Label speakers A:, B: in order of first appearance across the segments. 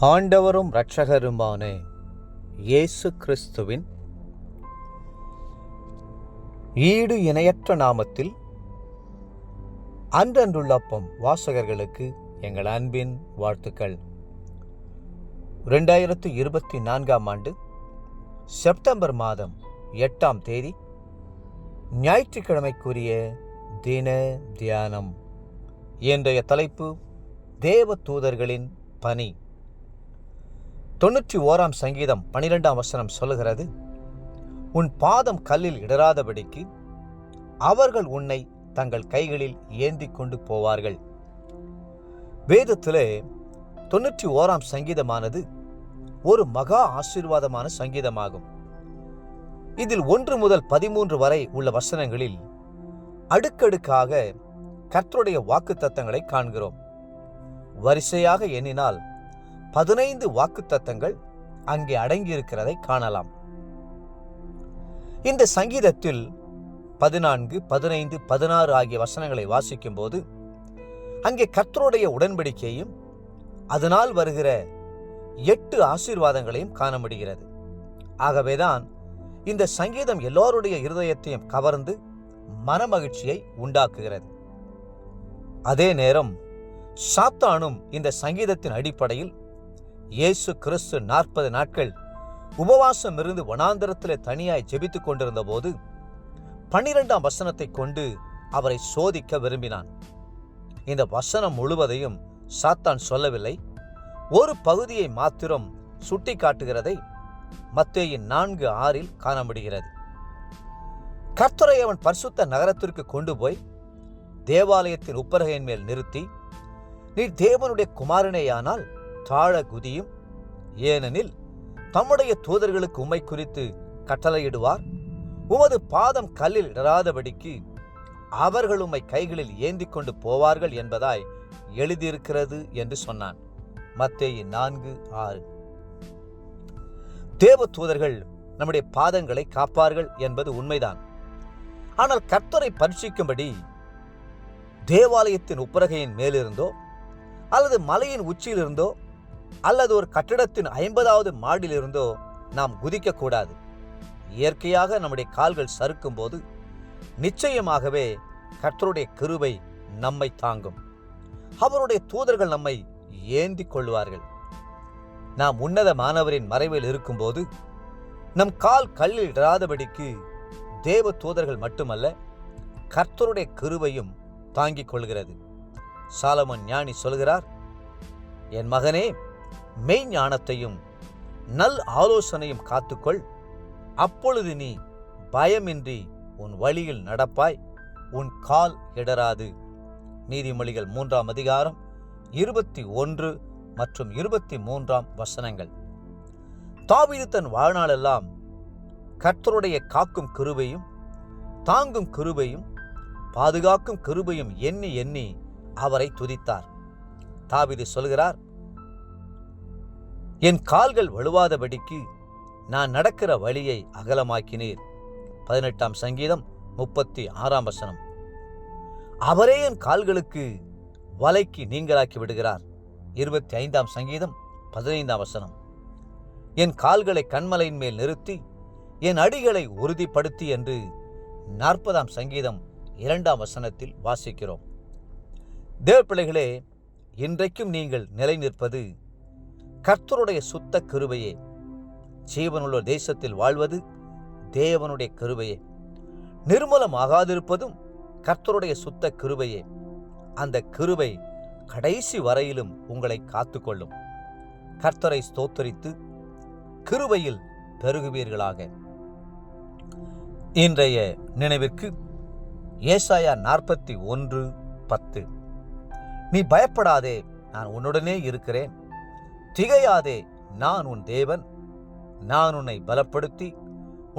A: ஆண்டவரும் இரட்சகருமான இயேசு கிறிஸ்துவின் ஈடு இணையற்ற நாமத்தில் அன்றன்றுள்ளப்பம் வாசகர்களுக்கு எங்கள் அன்பின் வாழ்த்துக்கள். 2024 ஆண்டு செப்டம்பர் மாதம் 8ஆம் தேதி ஞாயிற்றுக்கிழமைக்குரிய தின தியானம். இன்றைய தலைப்பு தேவ தூதர்களின் பணி. 91ஆம் சங்கீதம் 12ஆம் வசனம் சொல்லுகிறது, உன் பாதம் கல்லில் இடராதபடிக்கு அவர்கள் உன்னை தங்கள் கைகளில் ஏந்தி கொண்டு போவார்கள். வேதத்திலே 91ஆம் சங்கீதமானது ஒரு மகா ஆசீர்வாதமான சங்கீதமாகும். இதில் 1 முதல் 13 வரை உள்ள வசனங்களில் அடுக்கடுக்காக கர்த்தருடைய வாக்குத்தத்தங்களை காண்கிறோம். வரிசையாக எண்ணினால் 15 வாக்குத்தத்தங்கள் அங்கே அடங்கியிருக்கிறதை காணலாம். இந்த சங்கீதத்தில் 14, 15, 16 ஆகிய வசனங்களை வாசிக்கும் போது அங்கே கர்த்தருடைய உடன்படிக்கையும் அதனால் வருகிற 8 ஆசீர்வாதங்களையும் காண முடிகிறது. ஆகவேதான் இந்த சங்கீதம் எல்லோருடைய இருதயத்தையும் கவர்ந்து மனமகிழ்ச்சியை உண்டாக்குகிறது. அதே நேரம் சாத்தானும் இந்த சங்கீதத்தின் அடிப்படையில் இயேசு கிறிஸ்து 40 நாட்கள் உபவாசம் இருந்து வனாந்தரத்திலே தனியாய் ஜெபித்துக் கொண்டிருந்த போது 12ஆம் வசனத்தை கொண்டு அவரை சோதிக்க விரும்பினான். இந்த வசனம் முழுவதையும் சாத்தான் சொல்லவில்லை, ஒரு பகுதியை மாத்திரம் சுட்டி காட்டுகிறதை மத்தேயு 4:6 காண முடிகிறது. கர்த்தரை அவன் பரிசுத்த நகரத்திற்கு கொண்டு போய் தேவாலயத்தின் உப்பரகையின் மேல் நிறுத்தி, நீர் தேவனுடைய குமாரனேயானால் தாழ குதியும், ஏனெனில் தம்முடைய தூதர்களுக்கு உம்மை குறித்து கட்டளையிடுவார், உமது பாதம் கல்லில் இடராதபடிக்கு அவர்கள் உம்மை கைகளில் ஏந்தி கொண்டு போவார்கள் என்பதாய் எழுதியிருக்கிறது என்று சொன்னான். மத்தேயு 4:6. தேவ தூதர்கள் நம்முடைய பாதங்களை காப்பார்கள் என்பது உண்மைதான். ஆனால் கர்த்தரை பரீட்சிக்கும்படி தேவாலயத்தின் உப்பரகையின் மேலிருந்தோ அல்லது மலையின் உச்சியிலிருந்தோ அல்லது ஒரு கட்டிடத்தின் 50வது மாடியிலிருந்தோ நாம் குதிக்கக்கூடாது. இயற்கையாக நம்முடைய கால்கள் சறுக்கும் போது நிச்சயமாகவே கர்த்தருடைய கிருபை நம்மை தாங்கும். அவருடைய தூதர்கள் நம்மை ஏந்தி கொள்வார்கள். நாம் உன்னதமானவரின் மறைவில் இருக்கும்போது நம் கால் கல்லில் இடராதபடிக்கு தேவ தூதர்கள் மட்டுமல்ல, கர்த்தருடைய கிருபையும் தாங்கிக் கொள்கிறது. சாலமோன் ஞானி சொல்கிறார், என் மகனே, மெய் ஞானத்தையும் நல் ஆலோசனையும் காத்துக்கொள், அப்பொழுது நீ பயமின்றி உன் வழியில் நடப்பாய், உன் கால் இடராது. நீதிமொழிகள் 3ஆம் அதிகாரம் 21 மற்றும் 23ஆம் வசனங்கள். தாவீது தன் வாழ்நாளெல்லாம் கர்த்தருடைய காக்கும் கிருபையும் தாங்கும் கிருபையும் பாதுகாக்கும் கிருபையும் எண்ணி எண்ணி அவரை துதித்தார். தாவீது சொல்கிறார், என் கால்கள் வழுவாதபடிக்கு நான் நடக்கிற வழியை அகலமாக்கினீர். 18ஆம் சங்கீதம் 36ஆம் வசனம். அவரே என் கால்களுக்கு வலைக்கு நீங்களாக்கி விடுகிறார். 25ஆம் சங்கீதம் 15ஆம் வசனம். என் கால்களை கண்மலையின் மேல் நிறுத்தி என் அடிகளை உறுதிப்படுத்தி என்று 40ஆம் சங்கீதம் 2ஆம் வசனத்தில் வாசிக்கிறோம். தேவ பிள்ளைகளே, இன்றைக்கும் நீங்கள் நிலை நிற்பது கர்த்தருடைய சுத்த கிருபையே. ஜீவனுள்ள தேசத்தில் வாழ்வது தேவனுடைய கிருபையே. நிர்மூலமாகாதிருப்பதும் கர்த்தருடைய சுத்த கிருபையே. அந்த கிருபை கடைசி வரையிலும் உங்களை காத்துக்கொள்ளும். கர்த்தரை ஸ்தோத்தரித்து கிருபையில் பெருகுவீர்களாக. இன்றைய நினைவிற்கு ஏசாயா 41:10. நீ பயப்படாதே, நான் உன்னுடனே இருக்கிறேன், திகையாதே, நான் உன் தேவன், நான் உன்னை பலப்படுத்தி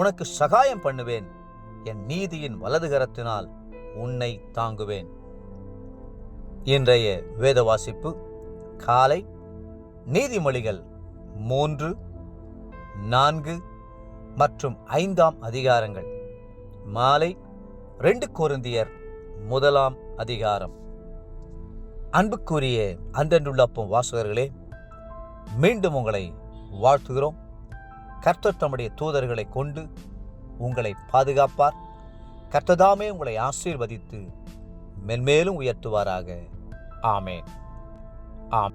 A: உனக்கு சகாயம் பண்ணுவேன், என் நீதியின் வலதுகரத்தினால் உன்னை தாங்குவேன். இன்றைய வேத வாசிப்பு காலை நீதிமொழிகள் 3, 4 மற்றும் 5ஆம் அதிகாரங்கள், மாலை 2 கொரிந்தியர் 1ஆம் அதிகாரம். அன்புக்குரிய அன்றன்றுள்ளப்பம் வாசகர்களே, மீண்டும் உங்களை வாழ்த்துகிறோம். கர்த்தர் தம்முடைய தூதர்களை கொண்டு உங்களை பாதுகாப்பார். கர்த்தர் தாமே உங்களை ஆசீர்வதித்து மென்மேலும் உயர்த்துவாராக. ஆமென்.